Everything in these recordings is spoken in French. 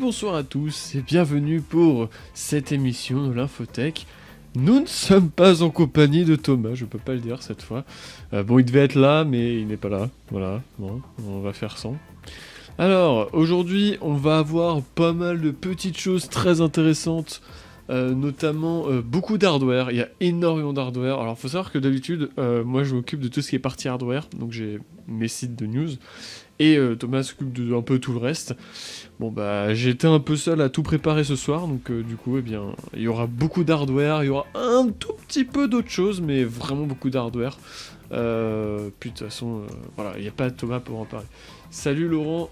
bonsoir à tous et bienvenue pour cette émission de l'Infotech. Nous ne sommes pas en compagnie de Thomas, je peux pas le dire cette fois. Bon, il devait être là, mais il n'est pas là. Voilà, bon, on va faire sans. Alors, aujourd'hui, on va avoir pas mal de petites choses très intéressantes, notamment beaucoup d'hardware. Il y a énormément d'hardware. Alors, faut savoir que d'habitude, moi, je m'occupe de tout ce qui est partie hardware, donc j'ai mes sites de news. Et Thomas s'occupe de un peu tout le reste. Bon bah j'étais un peu seul à tout préparer ce soir, donc du coup eh bien il y aura beaucoup d'hardware, il y aura un tout petit peu d'autres choses, mais vraiment beaucoup d'hardware. Puis de toute façon, voilà, il n'y a pas Thomas pour en parler. Salut Laurent,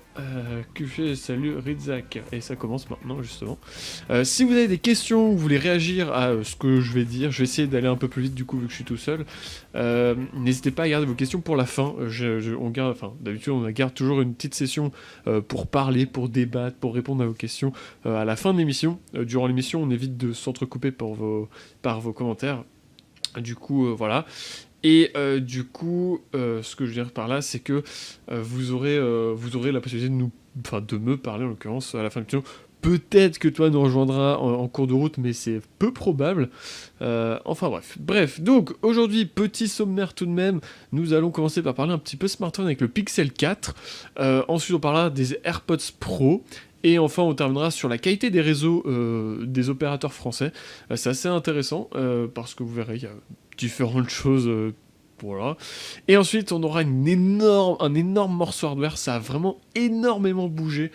QF, salut Rizak, et ça commence maintenant justement. Si vous avez des questions, vous voulez réagir à ce que je vais dire, je vais essayer d'aller un peu plus vite du coup vu que je suis tout seul. N'hésitez pas à garder vos questions pour la fin. D'habitude on garde toujours une petite session pour parler, pour débattre, pour répondre à vos questions à la fin de l'émission. Durant l'émission, on évite de s'entrecouper par vos commentaires. Du coup, voilà. Et du coup, ce que je veux dire par là, c'est que vous aurez la possibilité de me parler en l'occurrence à la fin de l'émission. Peut-être que toi nous rejoindras en cours de route, mais c'est peu probable. Enfin bref. Donc aujourd'hui, petit sommaire tout de même. Nous allons commencer par parler un petit peu smartphone avec le Pixel 4. Ensuite, on parlera des AirPods Pro. Et enfin, on terminera sur la qualité des réseaux des opérateurs français. C'est assez intéressant parce que vous verrez, il y a différentes choses. Voilà. Et ensuite, on aura un énorme morceau hardware. Ça a vraiment énormément bougé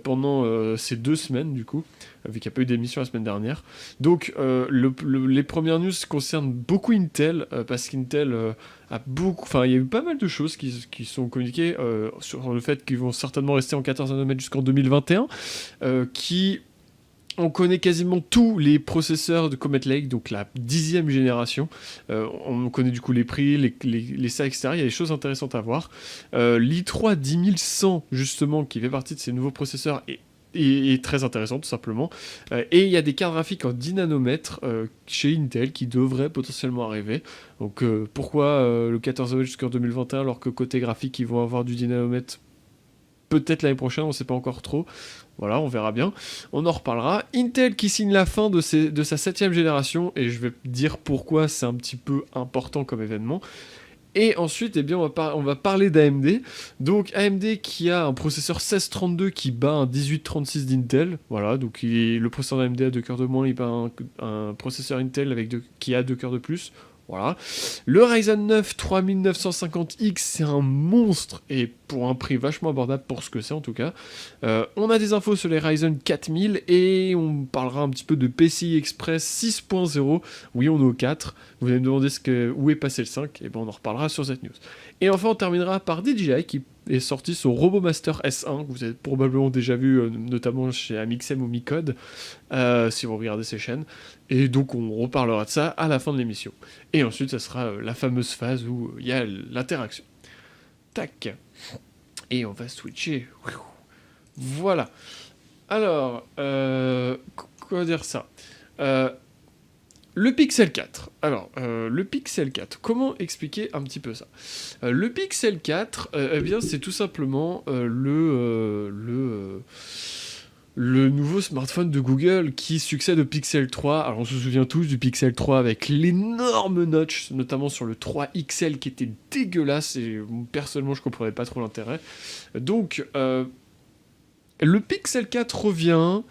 pendant ces 2 semaines, du coup, vu qu'il n'y a pas eu d'émission la semaine dernière. Donc, les premières news concernent beaucoup Intel, parce qu'Intel a beaucoup... Enfin, il y a eu pas mal de choses qui sont communiquées sur le fait qu'ils vont certainement rester en 14 nm jusqu'en 2021, on connaît quasiment tous les processeurs de Comet Lake, donc la 10e génération. On connaît du coup les prix, les ça, etc. Il y a des choses intéressantes à voir. l'i3 10100, justement, qui fait partie de ces nouveaux processeurs, est très intéressant, tout simplement. Et il y a des cartes graphiques en 10 nanomètres chez Intel qui devraient potentiellement arriver. Donc pourquoi le 14 nm jusqu'en 2021, alors que côté graphique, ils vont avoir du 10 nanomètres peut-être l'année prochaine, on ne sait pas encore trop. Voilà, on verra bien. On en reparlera. Intel qui signe la fin de sa 7ème génération, et je vais dire pourquoi c'est un petit peu important comme événement. Et ensuite, eh bien, on va parler d'AMD. Donc AMD qui a un processeur 1632 qui bat un 1836 d'Intel. Voilà, donc le processeur d'AMD a 2 cœurs de moins, il bat un processeur Intel qui a 2 cœurs de plus. Voilà. Le Ryzen 9 3950X, c'est un monstre, et pour un prix vachement abordable pour ce que c'est en tout cas. On a des infos sur les Ryzen 4000, et on parlera un petit peu de PCI Express 6.0. Oui, on est au 4. Vous allez me demander où est passé le 5, et ben on en reparlera sur cette news. Et enfin, on terminera par DJI qui est sorti son RoboMaster S1, que vous avez probablement déjà vu, notamment chez Amixem ou Micode, si vous regardez ces chaînes. Et donc on reparlera de ça à la fin de l'émission. Et ensuite, ça sera la fameuse phase où il y a l'interaction. Tac. Et on va switcher. Voilà. Alors, quoi dire ça le Pixel 4. Alors, le Pixel 4, comment expliquer un petit peu ça le Pixel 4, eh bien, c'est tout simplement le nouveau smartphone de Google qui succède au Pixel 3. Alors, on se souvient tous du Pixel 3 avec l'énorme notch, notamment sur le 3 XL qui était dégueulasse, et personnellement, je comprenais pas trop l'intérêt. Donc, le Pixel 4 revient,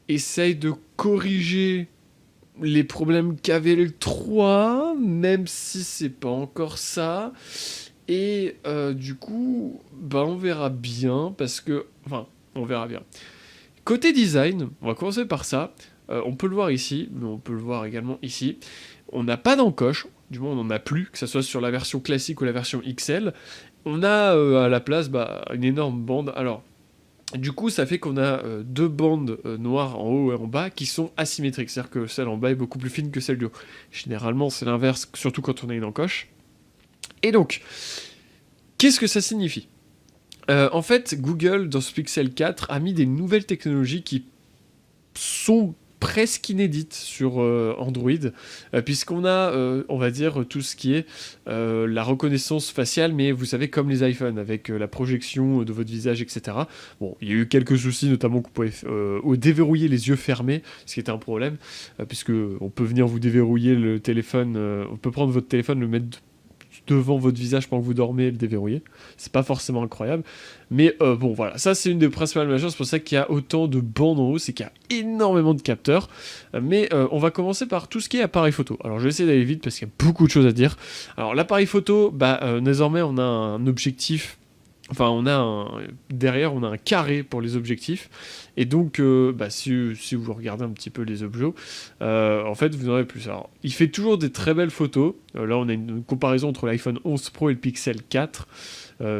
essaye de corriger les problèmes qu'avait le 3, même si c'est pas encore ça. Et du coup, on verra bien, parce que... Enfin, on verra bien. Côté design, on va commencer par ça. On peut le voir ici, mais on peut le voir également ici. On n'a pas d'encoche, du moins on n'en a plus, que ce soit sur la version classique ou la version XL. On a à la place une énorme bande. Alors, du coup, ça fait qu'on a 2 bandes noires en haut et en bas qui sont asymétriques. C'est-à-dire que celle en bas est beaucoup plus fine que celle du haut. Généralement, c'est l'inverse, surtout quand on a une encoche. Et donc, qu'est-ce que ça signifie ? En fait, Google, dans ce Pixel 4, a mis des nouvelles technologies qui sont presque inédite sur Android, puisqu'on a, on va dire, tout ce qui est la reconnaissance faciale, mais vous savez, comme les iPhones, avec la projection de votre visage, etc. Bon, il y a eu quelques soucis, notamment qu'on pouvait déverrouiller les yeux fermés, ce qui était un problème, puisque on peut venir vous déverrouiller le téléphone, on peut prendre votre téléphone, le mettre devant votre visage pendant que vous dormez et le déverrouiller. C'est pas forcément incroyable. Mais bon, voilà. Ça, c'est une des principales majeures. C'est pour ça qu'il y a autant de bandes en haut. C'est qu'il y a énormément de capteurs. Mais on va commencer par tout ce qui est appareil photo. Alors, je vais essayer d'aller vite parce qu'il y a beaucoup de choses à dire. Alors, l'appareil photo, désormais, on a un objectif. Enfin, derrière, on a un carré pour les objectifs. Et donc, si vous regardez un petit peu les objets, en fait, vous en avez plus. Alors, il fait toujours des très belles photos. Là, on a une comparaison entre l'iPhone 11 Pro et le Pixel 4.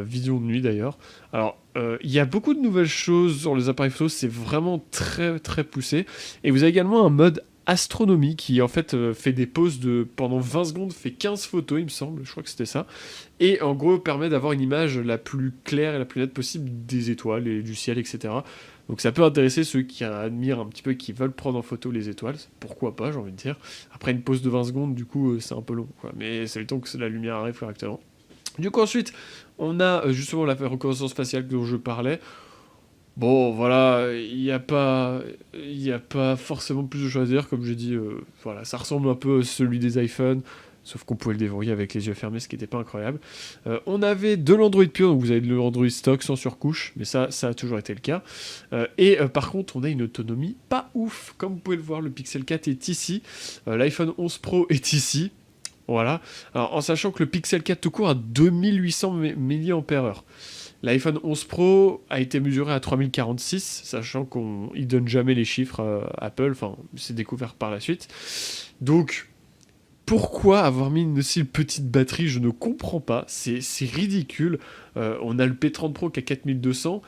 Vision de nuit, d'ailleurs. Alors, il y a beaucoup de nouvelles choses sur les appareils photo. C'est vraiment très, très poussé. Et vous avez également un mode astronomie qui en fait fait des pauses pendant 20 secondes, fait 15 photos il me semble, je crois que c'était ça, et en gros permet d'avoir une image la plus claire et la plus nette possible des étoiles et du ciel, etc. Donc ça peut intéresser ceux qui admirent un petit peu, qui veulent prendre en photo les étoiles, pourquoi pas, j'ai envie de dire. Après une pause de 20 secondes, du coup c'est un peu long, quoi. Mais c'est le temps que la lumière arrive correctement. Du coup ensuite, on a justement la reconnaissance faciale dont je parlais. Bon, voilà, il n'y a pas forcément plus de choses à dire, comme j'ai dit, voilà, ça ressemble un peu à celui des iPhones, sauf qu'on pouvait le déverrouiller avec les yeux fermés, ce qui n'était pas incroyable. On avait de l'Android pur, donc vous avez de l'Android stock sans surcouche, mais ça a toujours été le cas. Par contre, on a une autonomie pas ouf, comme vous pouvez le voir, le Pixel 4 est ici, l'iPhone 11 Pro est ici, voilà. Alors, en sachant que le Pixel 4 tout court a 2800 mAh. L'iPhone 11 Pro a été mesuré à 3046, sachant qu'il donne jamais les chiffres Apple, enfin, c'est découvert par la suite. Donc, pourquoi avoir mis une aussi petite batterie? Je ne comprends pas, c'est ridicule. On a le P30 Pro qui a 4200,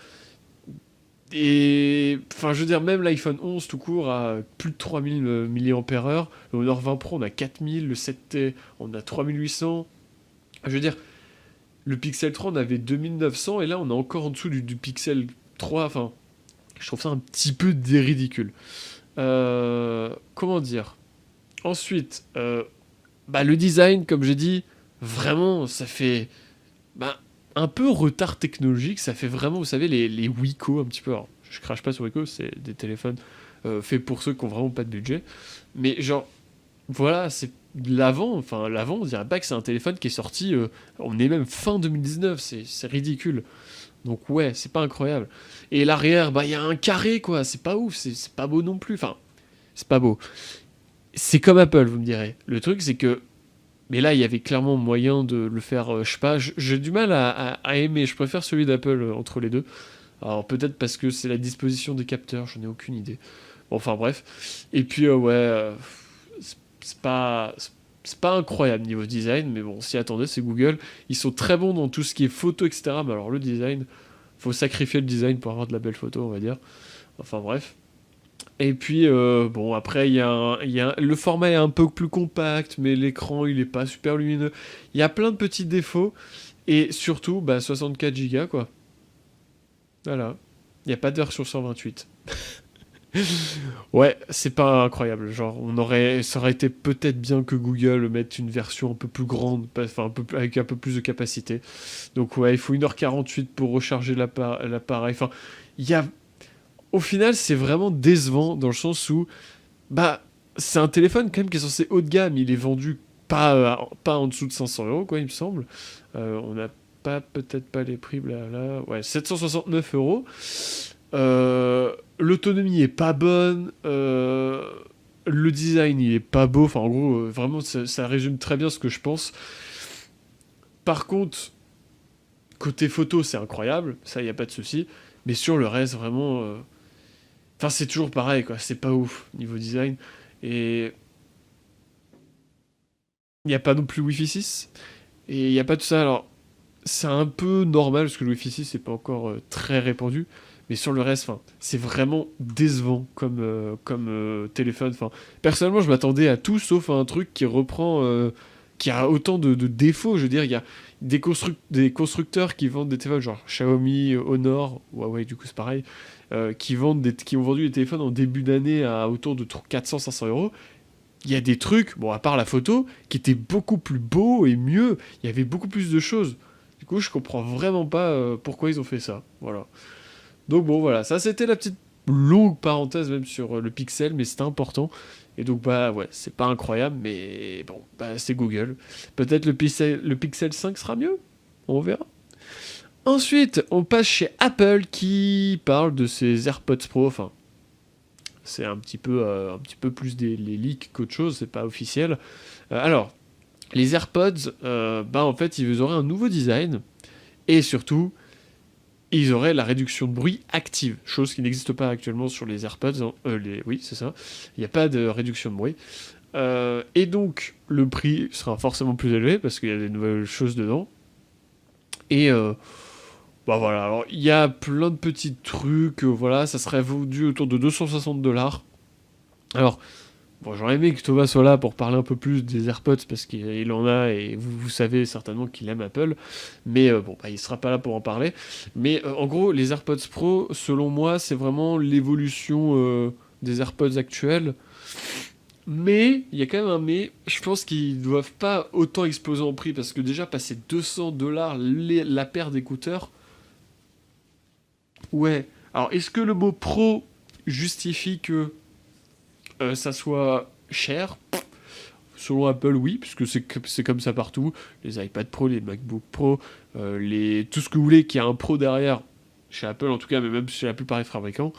et, enfin, je veux dire, même l'iPhone 11 tout court a plus de 3000 mAh, le Honor 20 Pro on a 4000, le 7T on a 3800, je veux dire... Le Pixel 3, on avait 2900, et là, on est encore en dessous du Pixel 3. Enfin, je trouve ça un petit peu ridicule. Comment dire? Ensuite, le design, comme j'ai dit, vraiment, ça fait un peu retard technologique. Ça fait vraiment, vous savez, les Wiko, un petit peu. Alors, je crache pas sur Wiko, c'est des téléphones faits pour ceux qui ont vraiment pas de budget. Mais genre, voilà, c'est l'avant, on dirait pas que c'est un téléphone qui est sorti, on est même fin 2019, c'est ridicule. Donc ouais, c'est pas incroyable. Et l'arrière, il y a un carré, quoi, c'est pas ouf, c'est pas beau non plus, enfin, c'est pas beau. C'est comme Apple, vous me direz. Le truc, c'est que, mais là, il y avait clairement moyen de le faire, je sais pas, j'ai du mal à aimer, je préfère celui d'Apple entre les deux. Alors peut-être parce que c'est la disposition des capteurs, j'en ai aucune idée. Bon, enfin bref. Et puis, c'est pas incroyable niveau design, mais bon, si attendez, c'est Google. Ils sont très bons dans tout ce qui est photo, etc. Mais alors le design, faut sacrifier le design pour avoir de la belle photo, on va dire. Enfin bref. Et puis, après, le format est un peu plus compact, mais l'écran, il est pas super lumineux. Il y a plein de petits défauts. Et surtout, 64 Go, quoi. Voilà. Il n'y a pas de version 128. Ouais, c'est pas incroyable. Genre, ça aurait été peut-être bien que Google mette une version un peu plus grande, enfin, avec un peu plus de capacité. Donc, ouais, il faut 1h48 pour recharger l'appareil. Enfin, au final, c'est vraiment décevant dans le sens où, c'est un téléphone quand même qui est censé haut de gamme. Il est vendu pas en dessous de 500 €, quoi, il me semble. On n'a peut-être pas les prix, là. Ouais, 769 €. L'autonomie est pas bonne, le design il est pas beau, enfin en gros vraiment ça résume très bien ce que je pense. Par contre, côté photo c'est incroyable, ça y a pas de souci, mais sur le reste vraiment, enfin c'est toujours pareil quoi, c'est pas ouf niveau design, et il n'y a pas non plus Wi-Fi 6, et il n'y a pas tout ça, alors c'est un peu normal parce que le Wi-Fi 6 c'est pas encore très répandu. Mais sur le reste, c'est vraiment décevant comme téléphone. Personnellement, je m'attendais à tout sauf à un truc qui reprend, qui a autant de défauts. Je veux dire, il y a des constructeurs qui vendent des téléphones genre Xiaomi, Honor, Huawei, du coup c'est pareil, qui ont vendu des téléphones en début d'année à autour de 400-500 euros. Il y a des trucs, bon, à part la photo, qui étaient beaucoup plus beaux et mieux. Il y avait beaucoup plus de choses. Du coup, je comprends vraiment pas pourquoi ils ont fait ça. Voilà. Donc bon, voilà, ça c'était la petite longue parenthèse même sur le Pixel, mais c'était important. Et donc bah ouais, c'est pas incroyable, mais bon, bah c'est Google. Peut-être le Pixel 5 sera mieux, on verra. Ensuite, on passe chez Apple qui parle de ses AirPods Pro. Enfin, c'est un petit peu plus les leaks qu'autre chose, c'est pas officiel. Alors, les AirPods, bah en fait, ils auraient un nouveau design et surtout, ils auraient la réduction de bruit active, chose qui n'existe pas actuellement sur les AirPods. Hein. Oui, c'est ça. Il n'y a pas de réduction de bruit. Et donc, le prix sera forcément plus élevé parce qu'il y a des nouvelles choses dedans. Et bah voilà, alors il y a plein de petits trucs, voilà, ça serait vendu autour de 260 $. Alors, bon, j'aurais aimé que Thomas soit là pour parler un peu plus des AirPods parce qu'il en a et vous savez certainement qu'il aime Apple, mais bon, bah, il sera pas là pour en parler. Mais en gros, les AirPods Pro, selon moi, c'est vraiment l'évolution des AirPods actuels. Mais, il y a quand même un mais, je pense qu'ils doivent pas autant exploser en prix parce que déjà passer 200 $ la paire d'écouteurs, ouais. Alors, est-ce que le mot pro justifie que ça soit cher? Selon Apple, oui, puisque c'est comme ça partout. Les iPad Pro, les MacBook Pro, tout ce que vous voulez qui a un Pro derrière, chez Apple en tout cas, mais même chez la plupart des fabricants,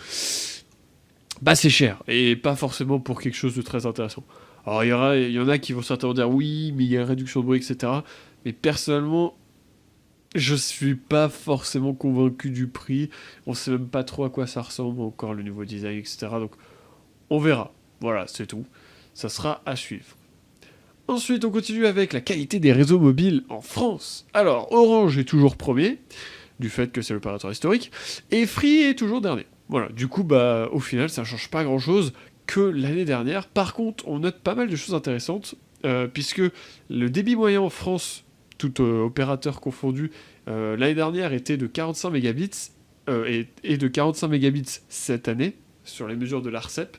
bah c'est cher, et pas forcément pour quelque chose de très intéressant. Alors il y en a qui vont certainement dire oui, mais il y a une réduction de bruit, etc. Mais personnellement, je suis pas forcément convaincu du prix. On sait même pas trop à quoi ça ressemble encore, le nouveau design, etc. Donc on verra. Voilà, c'est tout. Ça sera à suivre. Ensuite, on continue avec la qualité des réseaux mobiles en France. Alors, Orange est toujours premier, du fait que c'est l'opérateur historique, et Free est toujours dernier. Voilà, du coup, bah, au final, ça change pas grand-chose que l'année dernière. Par contre, on note pas mal de choses intéressantes, puisque le débit moyen en France, tout opérateur confondu, l'année dernière était de 45 mégabits, et de 45 mégabits cette année, sur les mesures de l'ARCEP,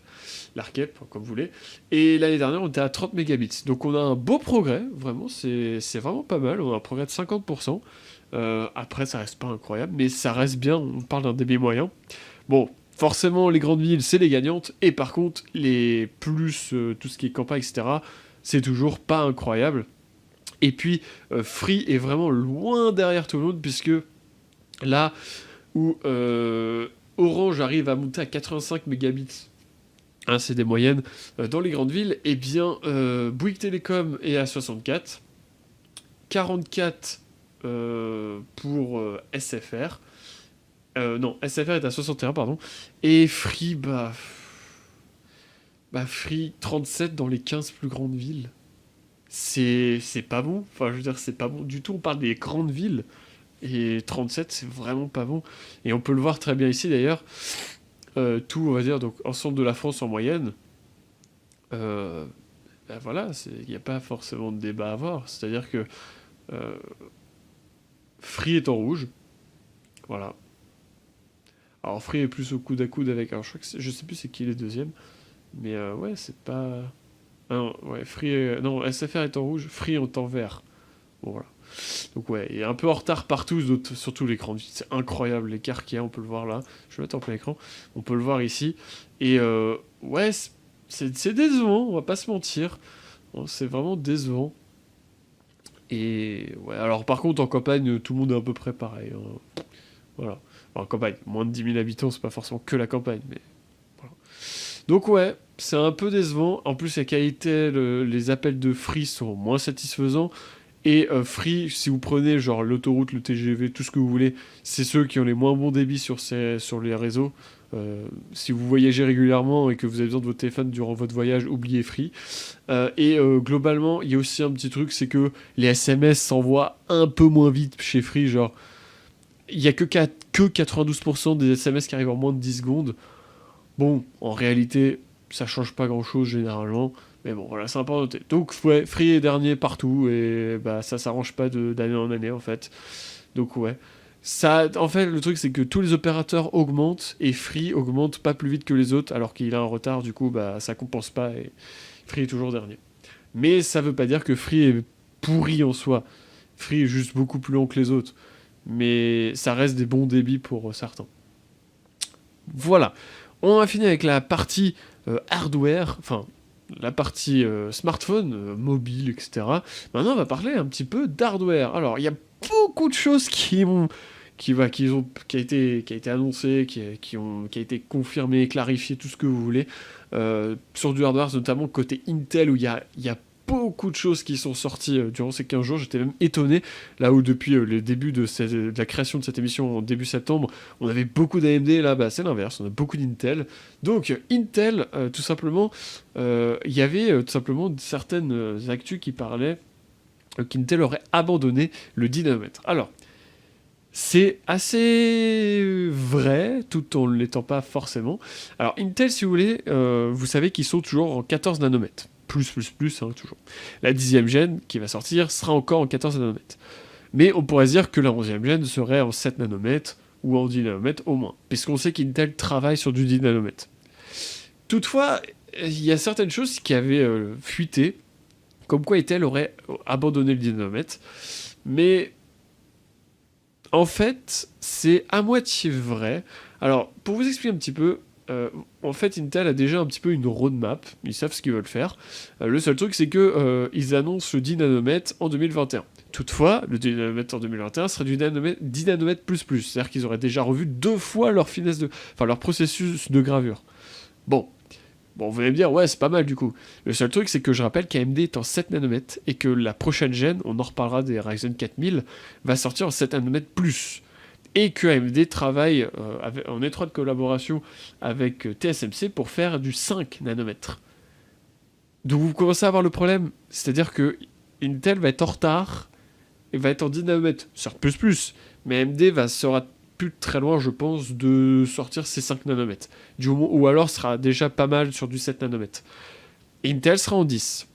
comme vous voulez. Et l'année dernière, on était à 30 mégabits. Donc on a un beau progrès, vraiment, c'est vraiment pas mal. On a un progrès de 50%. Après, ça reste pas incroyable, mais ça reste bien. On parle d'un débit moyen. Bon, forcément, les grandes villes, c'est les gagnantes. Et par contre, les plus, tout ce qui est campagne, etc., c'est toujours pas incroyable. Et puis, Free est vraiment loin derrière tout le monde, puisque là où Orange arrive à monter à 85 mégabits, hein, c'est des moyennes dans les grandes villes, et bien Bouygues Télécom est à 64, 44 pour SFR, non, SFR est à 61, pardon, et Free, Free 37 dans les 15 plus grandes villes. C'est pas bon, enfin je veux dire, c'est pas bon du tout, on parle des grandes villes, et 37 c'est vraiment pas bon, et on peut le voir très bien ici d'ailleurs. Tout, on va dire, donc ensemble de la France en moyenne, voilà, il n'y a pas forcément de débat à avoir. C'est-à-dire que euh, Free est en rouge, voilà. Alors Free est plus au coude à coude avec, alors je sais plus c'est qui les deuxièmes, mais ouais, c'est pas... Ah non, ouais, non, SFR est en rouge, Free est en vert. Bon, voilà. Donc ouais, il est un peu en retard partout, surtout l'écran. C'est incroyable l'écart qu'il y a, on peut le voir là. Je vais mettre en plein écran. On peut le voir ici. Et ouais, c'est décevant, on va pas se mentir. Bon, c'est vraiment décevant. Et ouais, alors par contre en campagne, tout le monde est à peu près pareil. Hein. Voilà. Alors, en campagne, moins de 10 000 habitants, c'est pas forcément que la campagne, mais voilà. Donc ouais, c'est un peu décevant. En plus, la qualité, les appels de Free sont moins satisfaisants. Et Free, si vous prenez genre l'autoroute, le TGV, tout ce que vous voulez, c'est ceux qui ont les moins bons débits sur les réseaux. Si vous voyagez régulièrement et que vous avez besoin de votre téléphone durant votre voyage, oubliez Free. Globalement, il y a aussi un petit truc, c'est que les SMS s'envoient un peu moins vite chez Free. Genre, il n'y a que 92% des SMS qui arrivent en moins de 10 secondes. Bon, en réalité, ça change pas grand-chose généralement. Mais bon, voilà, c'est important à noter. Donc, ouais, Free est dernier partout, et bah ça s'arrange pas d'année en année, en fait. Donc, ouais. En fait, le truc, c'est que tous les opérateurs augmentent et Free augmente pas plus vite que les autres, alors qu'il a un retard, du coup, bah, ça compense pas et Free est toujours dernier. Mais ça veut pas dire que Free est pourri en soi. Free est juste beaucoup plus lent que les autres. Mais ça reste des bons débits pour certains. Voilà. On a fini avec la partie hardware, enfin, la partie smartphone, mobile, etc. Maintenant, on va parler un petit peu d'hardware. Alors, il y a beaucoup de choses qui a été annoncé, qui a été confirmé, clarifié, tout ce que vous voulez, sur du hardware, notamment côté Intel, où il y a beaucoup de choses qui sont sorties durant ces 15 jours. J'étais même étonné, là où depuis le début de la création de cette émission en début septembre, on avait beaucoup d'AMD, là bah, c'est l'inverse, on a beaucoup d'Intel. Donc Intel, tout simplement, il y avait tout simplement certaines actus qui parlaient qu'Intel aurait abandonné le 10 nanomètres. Alors, c'est assez vrai, tout en ne l'étant pas forcément. Alors, Intel, si vous voulez, vous savez qu'ils sont toujours en 14 nanomètres. Plus, hein, toujours. La 10e gène qui va sortir sera encore en 14 nanomètres. Mais on pourrait dire que la 11e gène serait en 7 nanomètres ou en 10 nanomètres au moins, puisqu'on sait qu'Intel travaille sur du 10 nanomètres. Toutefois, il y a certaines choses qui avaient fuité, comme quoi Intel aurait abandonné le 10 nanomètres. Mais en fait, c'est à moitié vrai. Alors, pour vous expliquer un petit peu, en fait, Intel a déjà un petit peu une roadmap. Ils savent ce qu'ils veulent faire. Le seul truc, c'est que ils annoncent le 10 nanomètres en 2021. Toutefois, le 10 nanomètres en 2021 serait du 10 nanomètres plus. C'est-à-dire qu'ils auraient déjà revu 2 fois leur leur processus de gravure. Bon, vous allez me dire, ouais, c'est pas mal du coup. Le seul truc, c'est que je rappelle qu'AMD est en 7 nanomètres et que la prochaine gène, on en reparlera des Ryzen 4000, va sortir en 7 nanomètres plus. Et que AMD travaille en étroite collaboration avec TSMC pour faire du 5 nanomètres. Donc vous commencez à avoir le problème, c'est-à-dire que Intel va être en retard et va être en 10 nanomètres, certes plus, mais AMD sera plus très loin, je pense, de sortir ces 5 nanomètres. Ou alors sera déjà pas mal sur du 7 nanomètres. Intel sera en 10.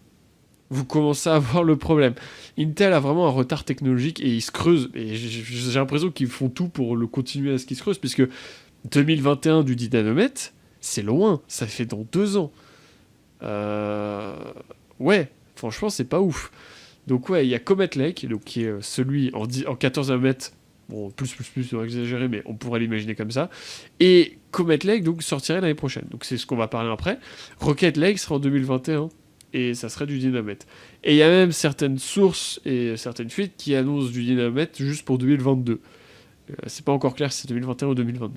Vous commencez à voir le problème. Intel a vraiment un retard technologique et il se creuse. Et j'ai l'impression qu'ils font tout pour le continuer à ce qu'il se creuse, puisque 2021 du 10 nanomètres, c'est loin. Ça fait dans 2 ans. Ouais, franchement, c'est pas ouf. Donc ouais, il y a Comet Lake, donc, qui est celui en 14 nanomètres. Bon, plus, on va exagérer, mais on pourrait l'imaginer comme ça. Et Comet Lake, donc, sortirait l'année prochaine. Donc, c'est ce qu'on va parler après. Rocket Lake sera en 2021, et ça serait du 10 nanomètres. Et il y a même certaines sources et certaines fuites qui annoncent du 10 nanomètres juste pour 2022. C'est pas encore clair si c'est 2021 ou 2022.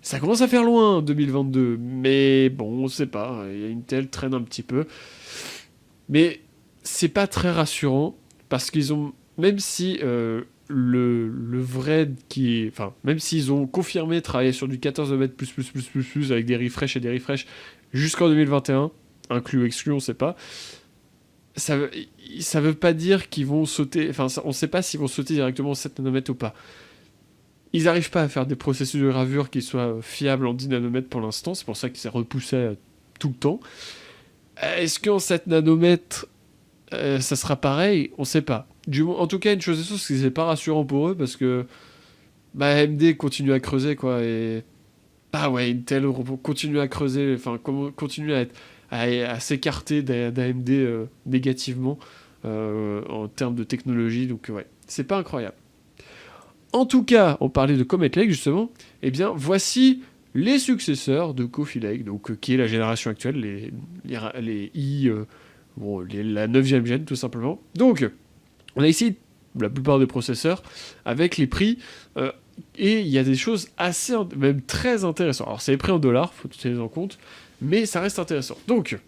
Ça commence à faire loin, 2022, mais bon, on sait pas. Intel traîne un petit peu. Mais c'est pas très rassurant, parce qu'ils ont... Même si... le vrai qui est... Enfin, même s'ils ont confirmé travailler sur du 14 nanomètres plus avec des refresh et des refresh jusqu'en 2021, inclus ou exclu, on sait pas, ça veut pas dire qu'ils vont sauter... Enfin, on sait pas s'ils vont sauter directement en 7 nanomètres ou pas. Ils arrivent pas à faire des processus de gravure qui soient fiables en 10 nanomètres pour l'instant, c'est pour ça que c'est repoussé tout le temps. Est-ce qu'en 7 nanomètres, ça sera pareil? On sait pas. En tout cas, une chose est sûre, c'est que c'est pas rassurant pour eux, parce que AMD continue à creuser, quoi, et... Bah ouais, Intel continue à creuser, enfin, continue à s'écarter d'AMD négativement en termes de technologie, donc ouais, c'est pas incroyable. En tout cas, on parlait de Comet Lake, justement, eh bien, voici les successeurs de Coffee Lake, donc, qui est la génération actuelle, les I... la 9e gène, tout simplement. Donc... On a ici la plupart des processeurs avec les prix et il y a des choses assez, même très intéressantes. Alors c'est les prix en dollars, faut tenir en compte, mais ça reste intéressant. Donc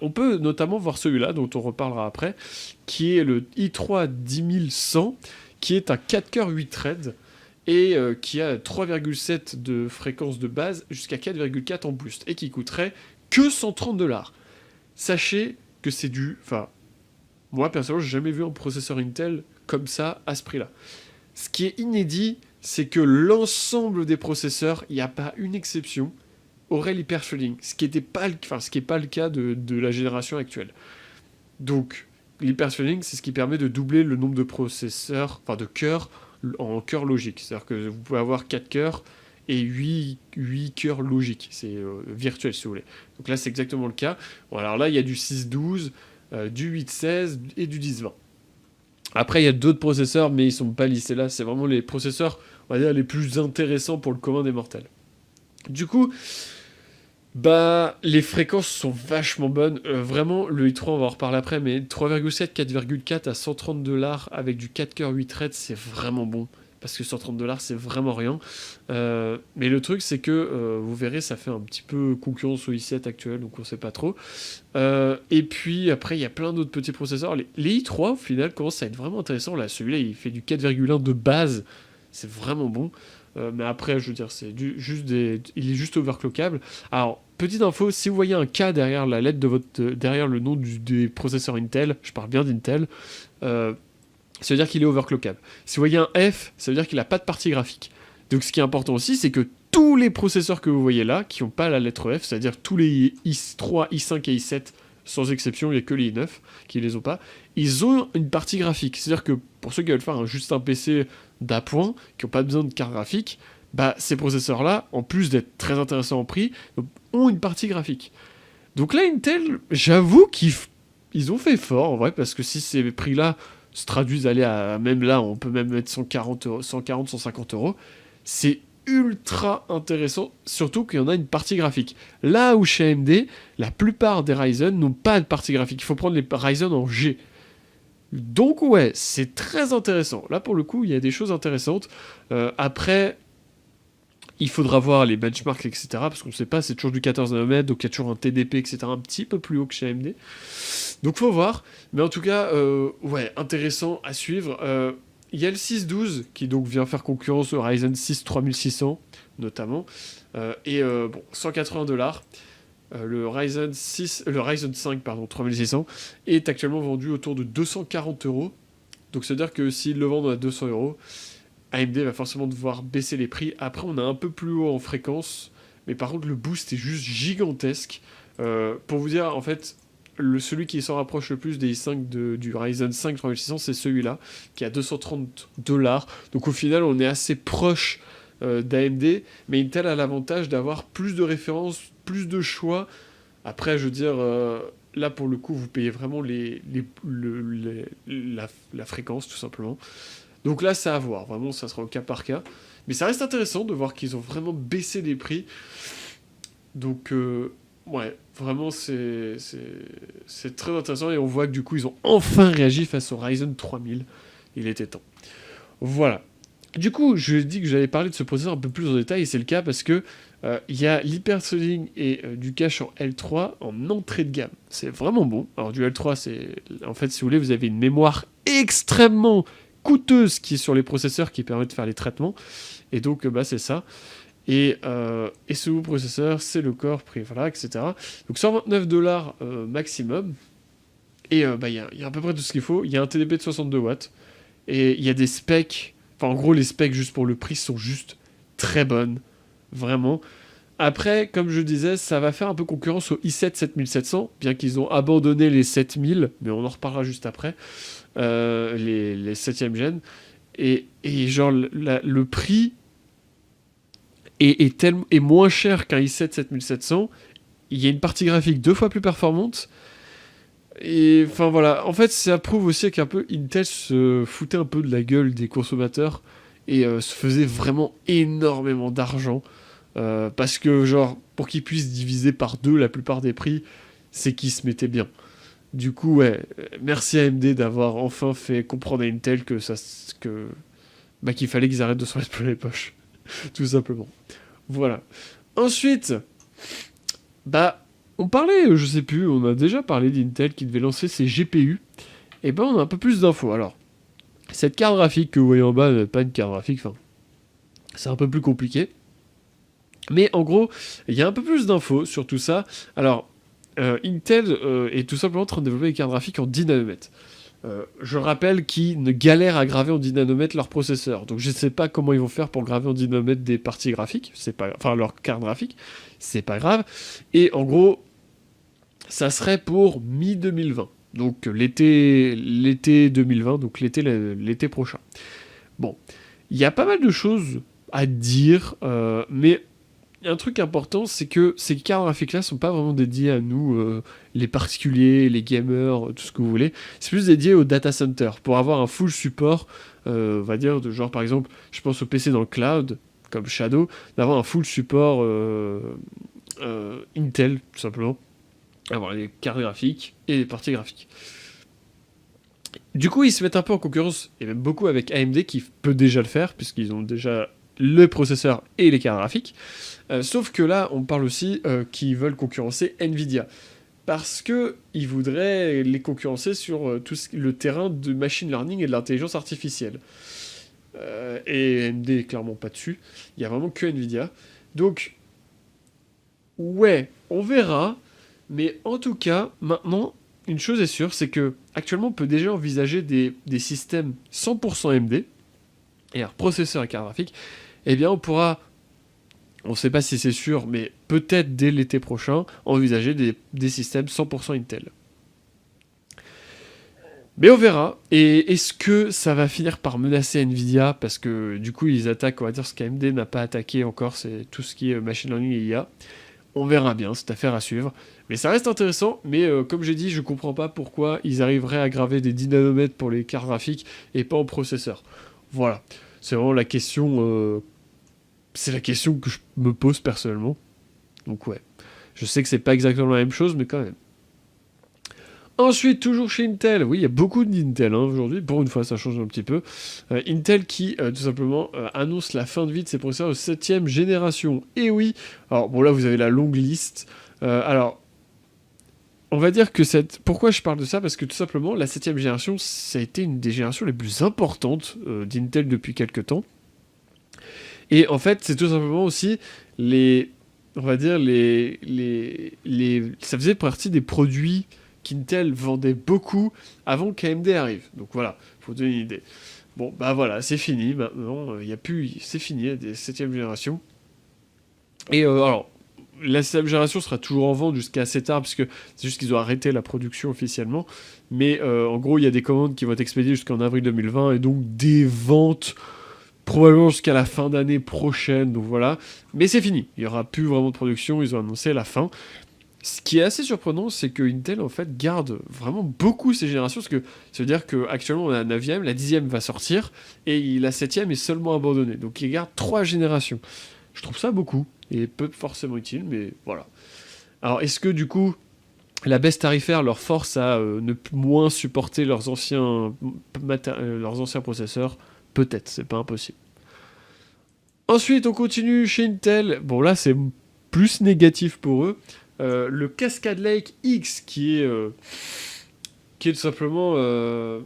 on peut notamment voir celui-là dont on reparlera après, qui est le i3 10100, qui est un 4 coeurs 8 threads et qui a 3,7 de fréquence de base jusqu'à 4,4 en boost et qui coûterait que $130. Sachez que c'est moi, personnellement, j'ai jamais vu un processeur Intel comme ça, à ce prix-là. Ce qui est inédit, c'est que l'ensemble des processeurs, il n'y a pas une exception, aurait l'hyperthreading, ce qui n'est pas le cas de la génération actuelle. Donc, l'hyperthreading, c'est ce qui permet de doubler le nombre de processeurs, de cœurs, en cœurs logiques. C'est-à-dire que vous pouvez avoir 4 cœurs et 8 cœurs logiques. C'est virtuel, si vous voulez. Donc là, c'est exactement le cas. Bon, alors là, il y a du 6-12, du 8-16 et du 10-20. Après, il y a d'autres processeurs, mais ils sont pas listés là. C'est vraiment les processeurs, on va dire, les plus intéressants pour le commun des mortels. Du coup, bah, les fréquences sont vachement bonnes. Vraiment, le i3, on va en reparler après, mais 3,7, 4,4 à $130 avec du 4 coeurs 8 threads, c'est vraiment bon. Parce que $130, c'est vraiment rien. Mais le truc, c'est que, vous verrez, ça fait un petit peu concurrence au i7 actuel, donc on sait pas trop. Et puis, après, il y a plein d'autres petits processeurs. Les i3, au final, commencent à être vraiment intéressants. Là, celui-là, il fait du 4,1 de base. C'est vraiment bon. Mais après, je veux dire, il est juste overclockable. Alors, petite info, si vous voyez un K derrière la lettre de derrière le nom des processeurs Intel, je parle bien d'Intel, ça veut dire qu'il est overclockable. Si vous voyez un F, ça veut dire qu'il n'a pas de partie graphique. Donc ce qui est important aussi, c'est que tous les processeurs que vous voyez là, qui n'ont pas la lettre F, c'est-à-dire tous les i3, i5 et i7, sans exception, il n'y a que les i9 qui ne les ont pas, ils ont une partie graphique. C'est-à-dire que pour ceux qui veulent faire juste un PC d'appoint, qui n'ont pas besoin de carte graphique, bah, ces processeurs-là, en plus d'être très intéressants en prix, ont une partie graphique. Donc là, Intel, j'avoue qu'ils ont fait fort, en vrai, parce que si ces prix-là se traduisent, même là, on peut même mettre 140, 150 euros, c'est ultra intéressant, surtout qu'il y en a une partie graphique. Là où chez AMD, la plupart des Ryzen n'ont pas de partie graphique. Il faut prendre les Ryzen en G. Donc ouais, c'est très intéressant. Là, pour le coup, il y a des choses intéressantes. Après, il faudra voir les benchmarks, etc. Parce qu'on ne sait pas, c'est toujours du 14 nanomètres, donc il y a toujours un TDP, etc. un petit peu plus haut que chez AMD. Donc faut voir. Mais en tout cas, ouais, intéressant à suivre. Il y a le 612 qui donc vient faire concurrence au Ryzen 6 3600 notamment. Bon, $180. Le Ryzen 5 3600 est actuellement vendu autour de 240 euros. Donc c'est à dire que s'ils le vendent à 200 euros, AMD va forcément devoir baisser les prix. Après, on est un peu plus haut en fréquence, mais par contre le boost est juste gigantesque. Pour vous dire, en fait, celui qui s'en rapproche le plus des i5 du Ryzen 5 3600, c'est celui-là, qui est à $230. Donc au final, on est assez proche d'AMD, mais Intel a l'avantage d'avoir plus de références, plus de choix. Après, je veux dire, là pour le coup, vous payez vraiment la fréquence, tout simplement. Donc là, c'est à voir, vraiment, ça sera au cas par cas. Mais ça reste intéressant de voir qu'ils ont vraiment baissé les prix. Donc, ouais, vraiment, c'est très intéressant. Et on voit que du coup, ils ont enfin réagi face au Ryzen 3000. Il était temps. Voilà. Du coup, je dis que j'allais parler de ce processeur un peu plus en détail, et c'est le cas parce que il y a l'hyperthreading et du cache en L3 en entrée de gamme. C'est vraiment bon. Alors du L3, c'est... En fait, si vous voulez, vous avez une mémoire extrêmement coûteuse qui est sur les processeurs qui permet de faire les traitements. Et donc, bah, c'est ça. Et ce nouveau processeur, c'est le Core prix, voilà, etc. Donc $129 maximum. Et bah, il y a à peu près tout ce qu'il faut. Il y a un TDP de 62 watts. Et il y a des specs... Enfin, en gros, les specs, juste pour le prix, sont juste très bonnes. Vraiment. Après, comme je disais, ça va faire un peu concurrence au i7 7700, bien qu'ils ont abandonné les 7000, mais on en reparlera juste après, les 7ème gen. Et genre, le prix est moins cher qu'un i7 7700. Il y a une partie graphique 2 fois plus performante. Et enfin voilà, en fait ça prouve aussi qu'un peu Intel se foutait un peu de la gueule des consommateurs et se faisait vraiment énormément d'argent parce que genre pour qu'ils puissent diviser par 2 la plupart des prix, c'est qu'ils se mettaient bien. Du coup ouais, merci à AMD d'avoir enfin fait comprendre à Intel qu'il fallait qu'ils arrêtent de se mettre plein les poches, tout simplement. Voilà. Ensuite, bah on parlait, je sais plus, on a déjà parlé d'Intel qui devait lancer ses GPU. Et ben on a un peu plus d'infos. Alors, cette carte graphique que vous voyez en bas n'est pas une carte graphique, enfin, c'est un peu plus compliqué. Mais en gros, il y a un peu plus d'infos sur tout ça. Alors, Intel est tout simplement en train de développer des cartes graphiques en 10 nanomètres. Je rappelle qu'ils ne galèrent à graver en 10 nanomètres leurs processeurs. Donc je ne sais pas comment ils vont faire pour graver en 10 nanomètres des parties graphiques. Enfin, leur carte graphique. C'est pas grave. Et en gros, ça serait pour mi-2020. Donc l'été 2020, donc l'été prochain. Bon. Il y a pas mal de choses à dire, mais un truc important, c'est que ces cartes graphiques-là sont pas vraiment dédiées à nous, les particuliers, les gamers, tout ce que vous voulez. C'est plus dédié au data center, pour avoir un full support, on va dire, de genre par exemple, je pense au PC dans le cloud, comme Shadow, d'avoir un full support Intel, tout simplement. Avoir les cartes graphiques et les parties graphiques. Du coup, ils se mettent un peu en concurrence, et même beaucoup avec AMD qui peut déjà le faire, puisqu'ils ont déjà le processeur et les cartes graphiques. Sauf que là, on parle aussi qu'ils veulent concurrencer Nvidia. Parce qu'ils voudraient les concurrencer sur tout le terrain de machine learning et de l'intelligence artificielle. Et AMD est clairement pas dessus. Il n'y a vraiment que Nvidia. Donc, ouais, on verra. Mais en tout cas, maintenant, une chose est sûre, c'est que actuellement, on peut déjà envisager des systèmes 100% AMD, et alors processeur et carte graphique. Eh bien, on pourra, on ne sait pas si c'est sûr, mais peut-être dès l'été prochain, envisager des systèmes 100% Intel. Mais on verra. Et est-ce que ça va finir par menacer Nvidia? Parce que du coup, ils attaquent, on va dire, ce qu'AMD n'a pas attaqué encore, c'est tout ce qui est machine learning et IA. On verra bien, c'est affaire à suivre. Mais ça reste intéressant, mais comme j'ai dit, je comprends pas pourquoi ils arriveraient à graver des 10 nanomètres pour les cartes graphiques et pas en processeur. Voilà. C'est vraiment la question... c'est la question que je me pose personnellement. Donc ouais. Je sais que c'est pas exactement la même chose, mais quand même. Ensuite, toujours chez Intel, oui, il y a beaucoup d'Intel aujourd'hui, pour une fois ça change un petit peu. Intel qui, tout simplement, annonce la fin de vie de ses processeurs de 7ème génération. Et oui, alors bon là vous avez la longue liste. Alors, on va dire que pourquoi je parle de ça? Parce que tout simplement, la 7ème génération, ça a été une des générations les plus importantes d'Intel depuis quelques temps. Et en fait, c'est tout simplement aussi on va dire ça faisait partie des produits qu'Intel vendait beaucoup avant qu'AMD arrive. Donc voilà, faut donner une idée. Bon, bah voilà, c'est fini maintenant, c'est fini, des 7ème génération. Et alors, la 7ème génération sera toujours en vente jusqu'à assez tard, parce que c'est juste qu'ils ont arrêté la production officiellement. Mais en gros, il y a des commandes qui vont être expédiées jusqu'en avril 2020, et donc des ventes probablement jusqu'à la fin d'année prochaine, donc voilà. Mais c'est fini, il n'y aura plus vraiment de production, ils ont annoncé la fin. Ce qui est assez surprenant, c'est que Intel, en fait, garde vraiment beaucoup ces générations, parce que ça veut dire qu'actuellement, on a la 9ème, la 10ème va sortir, et la 7ème est seulement abandonnée. Donc, ils gardent 3 générations. Je trouve ça beaucoup, et peu forcément utile, mais voilà. Alors, est-ce que, du coup, la baisse tarifaire leur force à ne moins supporter leurs anciens processeurs? Peut-être, c'est pas impossible. Ensuite, on continue chez Intel. Bon, là, c'est plus négatif pour eux. Le Cascade Lake X, qui est tout simplement ce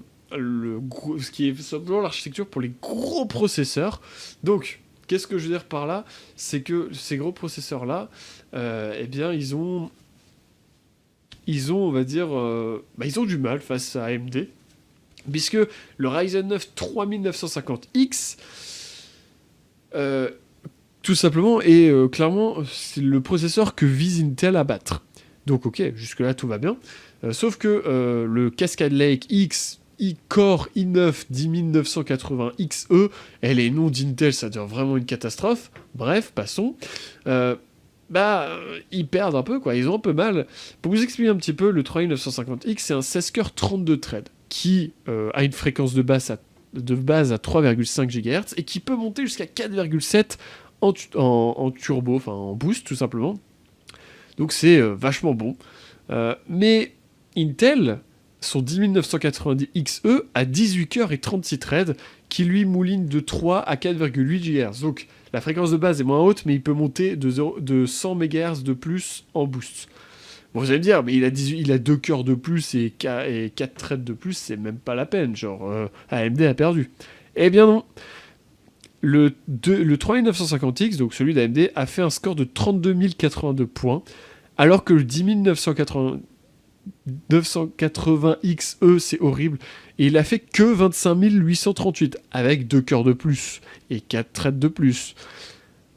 qui est simplement l'architecture pour les gros processeurs. Donc, qu'est-ce que je veux dire par là? C'est que ces gros processeurs-là, eh bien, ils ont, on va dire, ils ont du mal face à AMD, puisque le Ryzen 9 3950X, tout simplement, et clairement, c'est le processeur que vise Intel à battre. Donc ok, jusque-là tout va bien. Sauf que le Cascade Lake X Core i9 10980XE, elle est non d'Intel, ça devient vraiment une catastrophe. Bref, passons. Ils perdent un peu, quoi. Ils ont un peu mal. Pour vous expliquer un petit peu, le 3950X, c'est un 16 coeurs 32 threads qui a une fréquence de base à 3,5 GHz et qui peut monter jusqu'à 4,7 en turbo, enfin en boost tout simplement. Donc c'est vachement bon. Mais Intel, son 10990XE a 18 cœurs et 36 threads qui lui mouline de 3 à 4,8 GHz. Donc la fréquence de base est moins haute, mais il peut monter de 100 MHz de plus en boost. Bon, vous allez me dire, mais il a 2 cœurs de plus et 4 threads de plus, c'est même pas la peine. Genre, AMD a perdu. Eh bien non. Le 3950X, donc celui d'AMD, a fait un score de 32 082 points, alors que le 10980XE, c'est horrible, et il a fait que 25 838, avec 2 cœurs de plus et 4 threads de plus.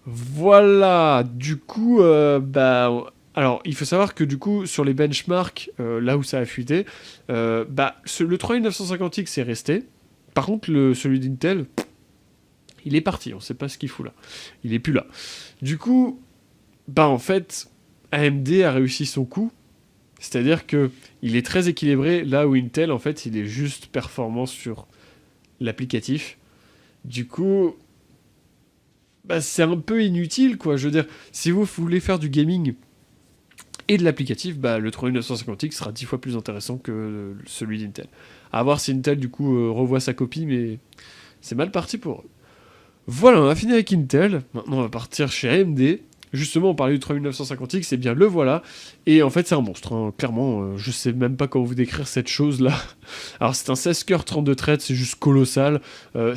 Voilà, du coup, alors, il faut savoir que du coup, sur les benchmarks, là où ça a fuité, le 3950X est resté. Par contre, celui d'Intel, Il est parti, on sait pas ce qu'il fout là. Il est plus là. Du coup, bah en fait, AMD a réussi son coup. C'est-à-dire que il est très équilibré, là où Intel, en fait, il est juste performant sur l'applicatif. Du coup, bah, c'est un peu inutile, quoi. Je veux dire, si vous voulez faire du gaming et de l'applicatif, bah, le 3950X sera 10 fois plus intéressant que celui d'Intel. À voir si Intel, du coup, revoit sa copie, mais c'est mal parti pour eux. Voilà, on a fini avec Intel. Maintenant, on va partir chez AMD. Justement, on parlait du 3950X, et bien le voilà. Et en fait, c'est un monstre, hein. Clairement, je sais même pas comment vous décrire cette chose-là. Alors, c'est un 16 coeurs 32 threads, c'est juste colossal.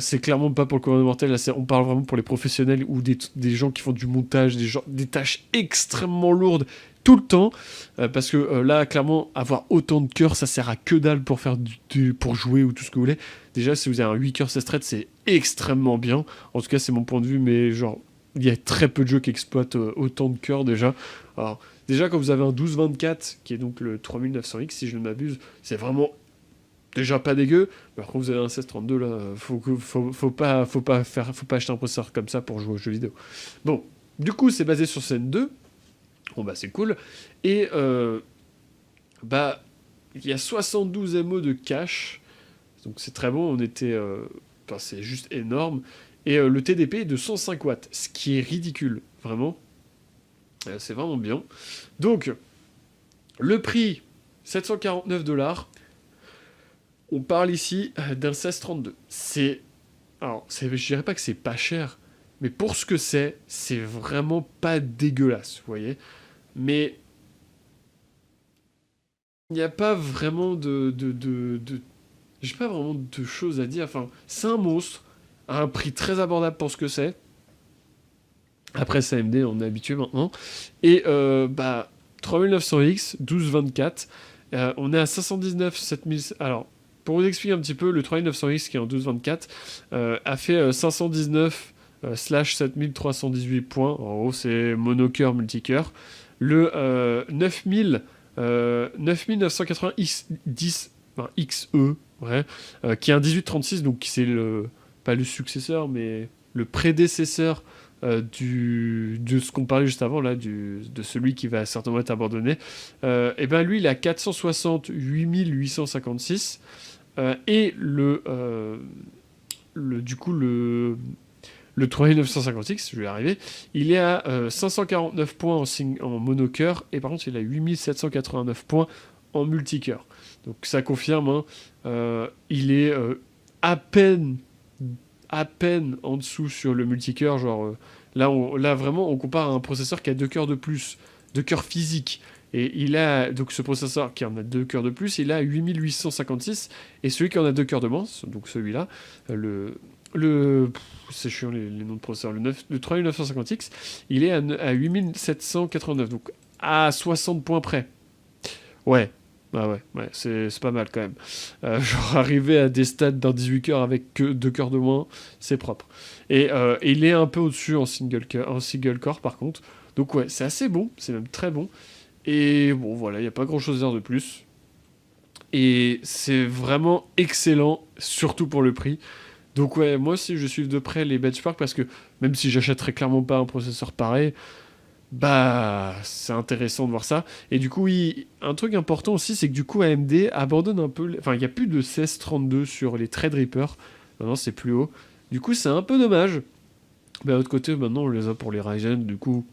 C'est clairement pas pour le commun mortel, là, on parle vraiment pour les professionnels ou des gens qui font du montage, des tâches extrêmement lourdes tout le temps. Parce que là, clairement, avoir autant de cœurs, ça sert à que dalle pour faire pour jouer ou tout ce que vous voulez. Déjà, si vous avez un 8 coeurs 16 threads, c'est extrêmement bien. En tout cas, c'est mon point de vue, mais genre, il y a très peu de jeux qui exploitent autant de cœurs déjà. Alors, déjà, quand vous avez un 1224, qui est donc le 3900X, si je ne m'abuse, c'est vraiment déjà pas dégueu. Mais quand vous avez un 1632, là, faut pas acheter un processeur comme ça pour jouer aux jeux vidéo. Bon, du coup, c'est basé sur Zen 2. Bon, bah, c'est cool. Et, bah, il y a 72 MO de cache. Donc, c'est très bon. Enfin, c'est juste énorme. Et le TDP est de 105 watts, ce qui est ridicule, vraiment. C'est vraiment bien. Donc, le prix, 749 $. On parle ici d'un 1632. Alors, je dirais pas que c'est pas cher, mais pour ce que c'est vraiment pas dégueulasse, vous voyez. Mais il n'y a pas vraiment j'ai pas vraiment de choses à dire. Enfin, c'est un monstre, à un prix très abordable pour ce que c'est. Après, c'est AMD, on est habitué maintenant. Et bah, 3900X, 1224. On est à 519, 7000. Alors, pour vous expliquer un petit peu, le 3900X qui est en 1224 a fait 519 7318 points. En gros, c'est monocœur, multicœur. Le 9980 X10, enfin, XE, ouais, qui est un 1836, donc c'est pas le successeur, mais le prédécesseur de ce qu'on parlait juste avant, là, de celui qui va certainement être abandonné. Et ben lui, il a 460 8856. Et du coup, le 3950X, je vais y arriver, il est à 549 points en monocœur, et par contre, il a 8789 points en multicœur. Donc ça confirme, hein, il est à peine en dessous sur le multicœur, genre là vraiment on compare à un processeur qui a 2 cœurs de plus, 2 cœurs physiques, et il a donc ce processeur qui en a 2 cœurs de plus, il a 8856, et celui qui en a 2 cœurs de moins, donc celui-là, c'est chiant les noms de processeurs, le 3950X, il est à 8789, donc à 60 points près. Ouais. Ah ouais, c'est pas mal quand même. Genre arriver à des stades d'un 18 cœurs avec que 2 cœurs de moins, c'est propre. Et il est un peu au-dessus en single core par contre. Donc ouais, c'est assez bon, c'est même très bon. Et bon voilà, il n'y a pas grand-chose à dire de plus. Et c'est vraiment excellent, surtout pour le prix. Donc ouais, moi aussi je suis de près les benchmarks parce que même si j'achèterais clairement pas un processeur pareil, bah, c'est intéressant de voir ça. Et du coup, oui, un truc important aussi, c'est que du coup, AMD abandonne un peu. Enfin, il n'y a plus de 1632 sur les Threadripper. Maintenant, c'est plus haut. Du coup, c'est un peu dommage. Mais d'un autre côté, maintenant, on les a pour les Ryzen. Du coup,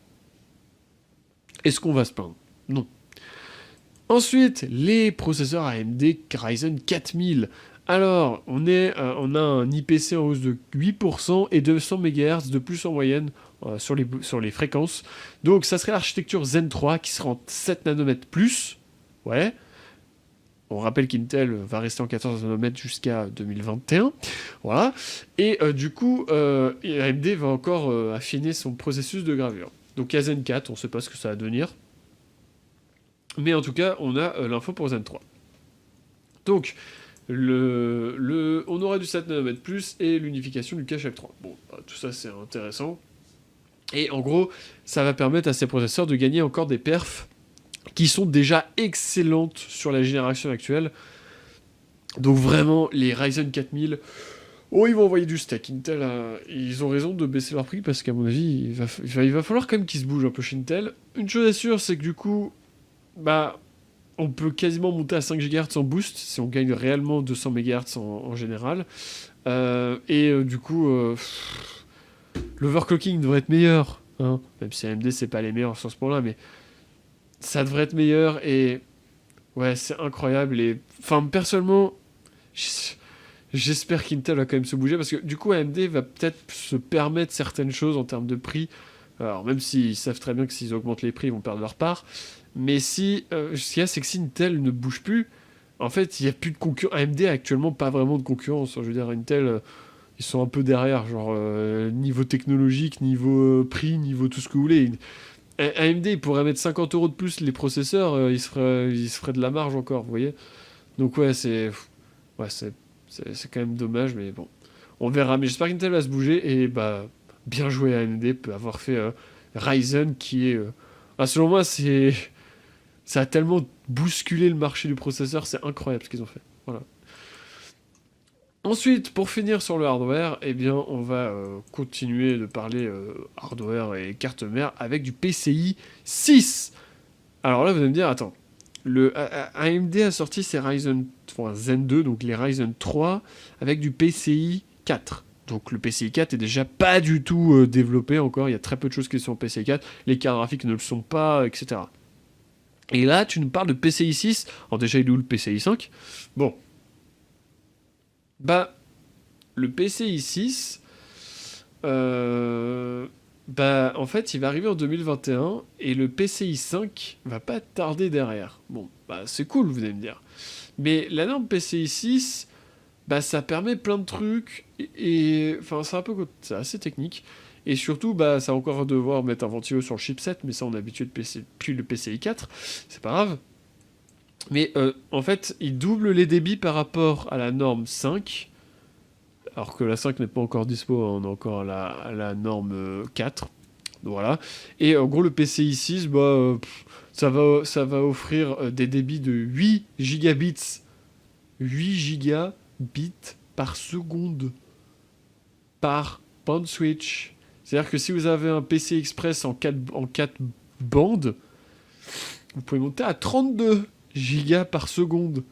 est-ce qu'on va se plaindre? Non. Ensuite, les processeurs AMD Ryzen 4000. Alors, on a un IPC en hausse de 8% et 200 MHz de plus en moyenne sur les fréquences. Donc, ça serait l'architecture Zen 3 qui sera en 7 nanomètres plus. Ouais. On rappelle qu'Intel va rester en 14 nanomètres jusqu'à 2021. Voilà. Et du coup, AMD va encore affiner son processus de gravure. Donc, à Zen 4, on ne sait pas ce que ça va devenir. Mais en tout cas, on a l'info pour Zen 3. Donc, on aura du 7 nanomètres plus et l'unification du cache F3. Bon, tout ça c'est intéressant. Et en gros, ça va permettre à ces processeurs de gagner encore des perfs qui sont déjà excellentes sur la génération actuelle. Donc vraiment, les Ryzen 4000, Oh, ils vont envoyer du steak. Intel, ils ont raison de baisser leur prix parce qu'à mon avis, il va falloir quand même qu'ils se bougent un peu chez Intel. Une chose est sûre, c'est que du coup, bah, on peut quasiment monter à 5 GHz en boost si on gagne réellement 200 MHz en général. Du coup, l'overclocking devrait être meilleur. Hein, même si AMD, c'est pas les meilleurs sur ce point-là, mais ça devrait être meilleur. Et ouais, c'est incroyable. Et enfin, personnellement, j'espère qu'Intel va quand même se bouger parce que du coup, AMD va peut-être se permettre certaines choses en termes de prix. Alors, même s'ils savent très bien que s'ils augmentent les prix, ils vont perdre leur part. Mais si, ce qu'il y a, c'est que si Intel ne bouge plus, en fait, il n'y a plus de concurrence. AMD a actuellement pas vraiment de concurrence. Je veux dire, Intel, ils sont un peu derrière, genre niveau technologique, niveau prix, niveau tout ce que vous voulez. AMD, il pourrait mettre 50 euros de plus les processeurs, il se ferait de la marge encore, vous voyez. Donc ouais, c'est quand même dommage, mais bon, on verra. Mais j'espère qu'Intel va se bouger et bah bien joué à AMD peut avoir fait Ryzen qui est, selon moi, ça a tellement bousculé le marché du processeur, c'est incroyable ce qu'ils ont fait. Voilà. Ensuite, pour finir sur le hardware, eh bien, on va continuer de parler hardware et carte mère avec du PCI 6. Alors là, vous allez me dire, attends, le AMD a sorti ses Zen 2, donc les Ryzen 3, avec du PCI 4. Donc le PCI 4 est déjà pas du tout développé encore, il y a très peu de choses qui sont en PCI 4, les cartes graphiques ne le sont pas, etc. Et là, tu nous parles de PCI 6, alors déjà il est où le PCI 5 ? Bon. Bah, le PCI 6, en fait, il va arriver en 2021 et le PCI 5 va pas tarder derrière. Bon, bah, c'est cool, vous allez me dire. Mais la norme PCI 6, bah, ça permet plein de trucs enfin, c'est assez technique. Et surtout, bah, ça va encore devoir mettre un ventilo sur le chipset, mais ça, on est habitué depuis le PCI 4, c'est pas grave. Mais en fait, il double les débits par rapport à la norme 5, alors que la 5 n'est pas encore dispo, hein, on est encore à la norme 4. Donc voilà. Et en gros, le PCI 6, bah, ça va offrir des débits de 8 gigabits. 8 gigabits par seconde par band switch. C'est-à-dire que si vous avez un PCI Express en 4 bandes, vous pouvez monter à 32 gigas par seconde.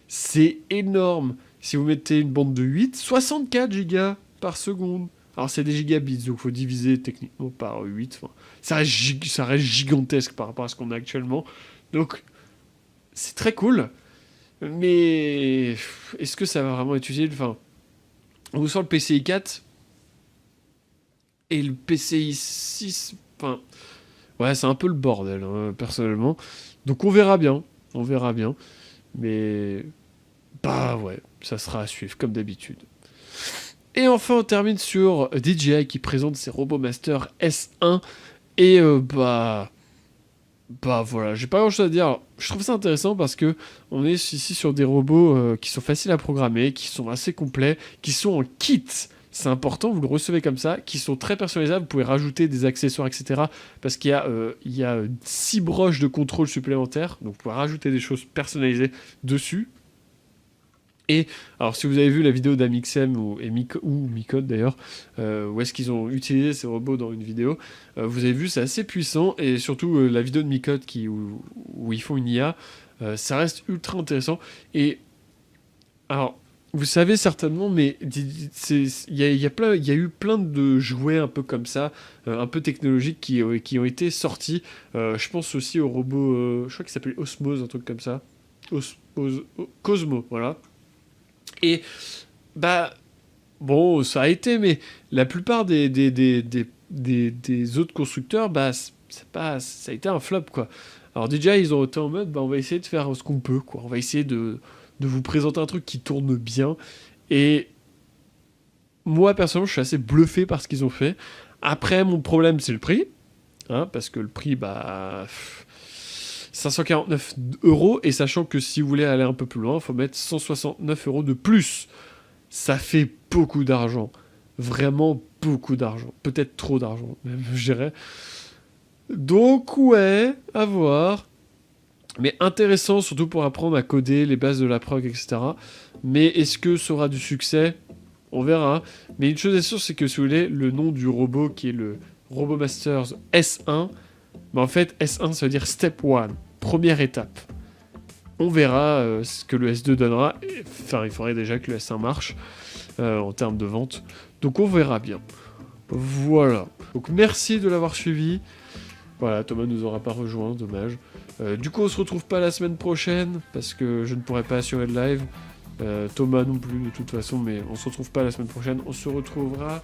C'est énorme. Si vous mettez une bande de 8, 64 gigas par seconde. Alors c'est des gigabits, donc il faut diviser techniquement par 8. Enfin, ça reste gigantesque par rapport à ce qu'on a actuellement. Donc c'est très cool. Mais est-ce que ça va vraiment être utile ? Enfin, on vous sort le PCI 4 et le PCI 6. Enfin, ouais, c'est un peu le bordel, hein, personnellement. Donc on verra bien. On verra bien. Mais bah ouais, ça sera à suivre, comme d'habitude. Et enfin, on termine sur DJI qui présente ses RoboMaster S1. Et bah voilà, j'ai pas grand chose à dire. Alors, je trouve ça intéressant parce que on est ici sur des robots qui sont faciles à programmer, qui sont assez complets, qui sont en kit. C'est important, vous le recevez comme ça, qui sont très personnalisables, vous pouvez rajouter des accessoires, etc. Parce qu'il y a 6 broches de contrôle supplémentaires, donc vous pouvez rajouter des choses personnalisées dessus. Et alors, si vous avez vu la vidéo d'Amixem ou Micode d'ailleurs, où est-ce qu'ils ont utilisé ces robots dans une vidéo, vous avez vu, c'est assez puissant, et surtout la vidéo de Micode où ils font une IA, ça reste ultra intéressant. Et alors, vous savez certainement, mais il y a eu plein de jouets un peu comme ça, un peu technologiques qui ont été sortis. Je pense aussi au robot, je crois qu'il s'appelait Osmose, un truc comme ça. Cosmo, voilà. Et bah bon, ça a été, mais la plupart des autres constructeurs, bah ça a été un flop, quoi. Alors déjà, ils ont été en mode, bah on va essayer de faire ce qu'on peut, quoi. On va essayer de vous présenter un truc qui tourne bien. Et moi, personnellement, je suis assez bluffé par ce qu'ils ont fait. Après, mon problème, c'est le prix, hein, parce que le prix, bah 549 €, et sachant que si vous voulez aller un peu plus loin, il faut mettre 169 € de plus. Ça fait beaucoup d'argent. Vraiment beaucoup d'argent. Peut-être trop d'argent, même, je dirais. Donc, ouais, à voir. Mais intéressant, surtout pour apprendre à coder les bases de la prog, etc. Mais est-ce que ça aura du succès ? On verra. Mais une chose est sûre, c'est que si vous voulez, le nom du robot qui est le RoboMasters S1, bah en fait, S1, ça veut dire Step 1, première étape. On verra ce que le S2 donnera. Enfin, il faudrait déjà que le S1 marche en termes de vente. Donc on verra bien. Voilà. Donc merci de l'avoir suivi. Voilà, Thomas nous aura pas rejoint, dommage. Du coup, on se retrouve pas la semaine prochaine, parce que je ne pourrai pas assurer le live. Thomas non plus, de toute façon, mais on se retrouve pas la semaine prochaine. On se retrouvera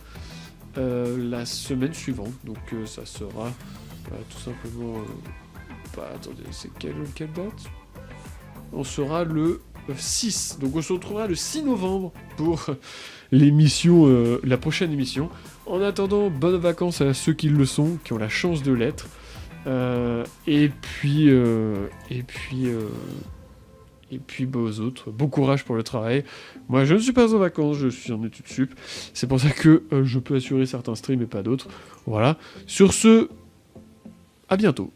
la semaine suivante. Donc ça sera tout simplement... attendez, c'est quelle date? On sera le 6. Donc on se retrouvera le 6 novembre pour l'émission, la prochaine émission. En attendant, bonnes vacances à ceux qui le sont, qui ont la chance de l'être. Et puis aux autres, bon courage pour le travail. Moi, je ne suis pas en vacances, je suis en études sup. C'est pour ça que je peux assurer certains streams et pas d'autres. Voilà. Sur ce, à bientôt.